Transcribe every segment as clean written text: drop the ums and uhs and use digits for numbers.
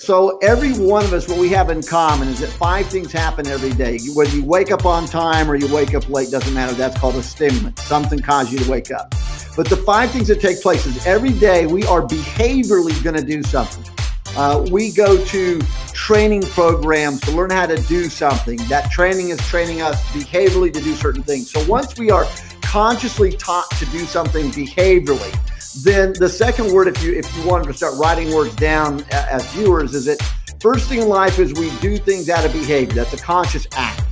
So every one of us, what we have in common is that 5 things happen every day. Whether you wake up on time or you wake up late, doesn't matter. That's called a stimulant. Something caused you to wake up. But the 5 things that take place is every day we are behaviorally going to do something. We go to training programs to learn how to do something. That training is training us behaviorally to do certain things. So once we are consciously taught to do something behaviorally, then the second word, if you wanted to start writing words down as viewers, is that first thing in life is we do things out of behavior. That's a conscious act.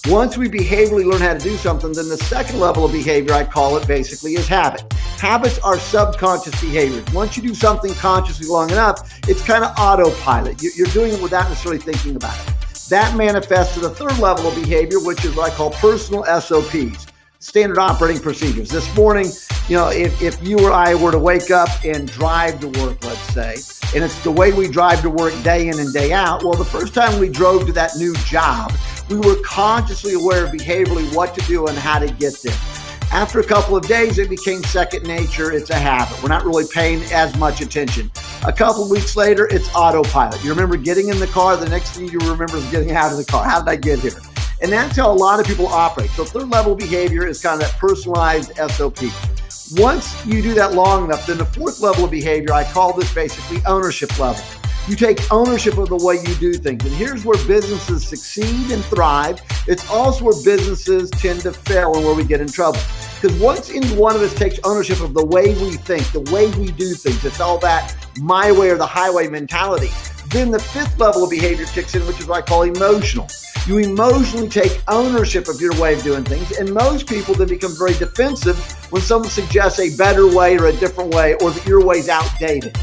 Once we behaviorally learn how to do something, then the second level of behavior, I call it basically, is habit. Habits are subconscious behaviors. Once you do something consciously long enough, it's kind of autopilot. You're doing it without necessarily thinking about it. That manifests to the third level of behavior, which is what I call personal SOPs, standard operating procedures. This morning, if you or I were to wake up and drive to work, let's say, and it's the way we drive to work day in and day out, well, the first time we drove to that new job, we were consciously aware of behaviorally what to do and how to get there. After a couple of days, it became second nature. It's a habit. We're not really paying as much attention. A couple of weeks later, it's autopilot. You remember getting in the car. The next thing you remember is getting out of the car. How did I get here? And that's how a lot of people operate. So third level behavior is kind of that personalized SOP. Once you do that long enough, then the fourth level of behavior, I call this basically ownership level. You take ownership of the way you do things. And here's where businesses succeed and thrive. It's also where businesses tend to fail and where we get in trouble. Because once any one of us takes ownership of the way we think, the way we do things, it's all that my way or the highway mentality, then the fifth level of behavior kicks in, which is what I call emotional. You emotionally take ownership of your way of doing things. And most people then become very defensive when someone suggests a better way or a different way, or that your way's outdated.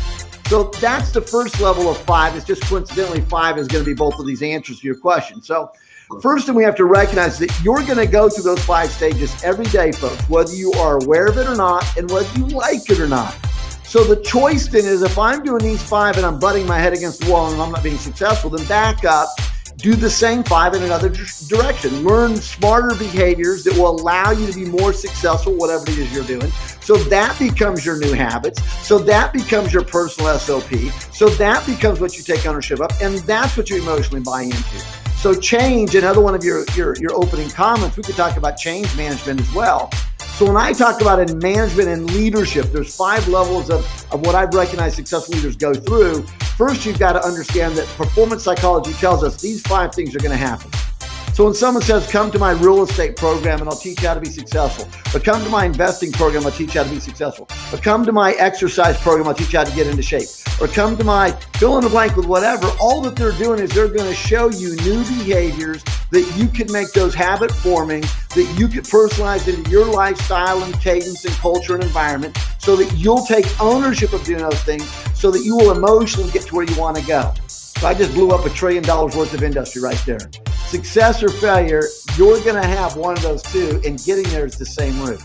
So that's the first level of 5. It's just coincidentally 5 is going to be both of these answers to your question. So first thing we have to recognize is that you're going to go through those 5 stages every day, folks, whether you are aware of it or not, and whether you like it or not. So the choice then is, if I'm doing these 5 and I'm butting my head against the wall and I'm not being successful, then back up, do the same 5 in another direction. Learn smarter behaviors that will allow you to be more successful, whatever it is you're doing. So that becomes your new habits. So that becomes your personal SOP. So that becomes what you take ownership of. And that's what you emotionally buy into. So change, another one of your opening comments, we could talk about change management as well. So when I talk about in management and leadership, there's 5 levels of what I've recognized successful leaders go through. First, you've got to understand that performance psychology tells us these 5 things are going to happen. So when someone says, come to my real estate program and I'll teach you how to be successful, or come to my investing program, I'll teach you how to be successful, or come to my exercise program, I'll teach you how to get into shape, or come to my fill in the blank with whatever, all that they're doing is they're going to show you new behaviors that you can make those habit forming, that you could personalize into your lifestyle and cadence and culture and environment, so that you'll take ownership of doing those things, so that you will emotionally get to where you want to go. So I just blew up $1 trillion worth of industry right there. Success or failure, you're going to have one of those two, and getting there is the same route.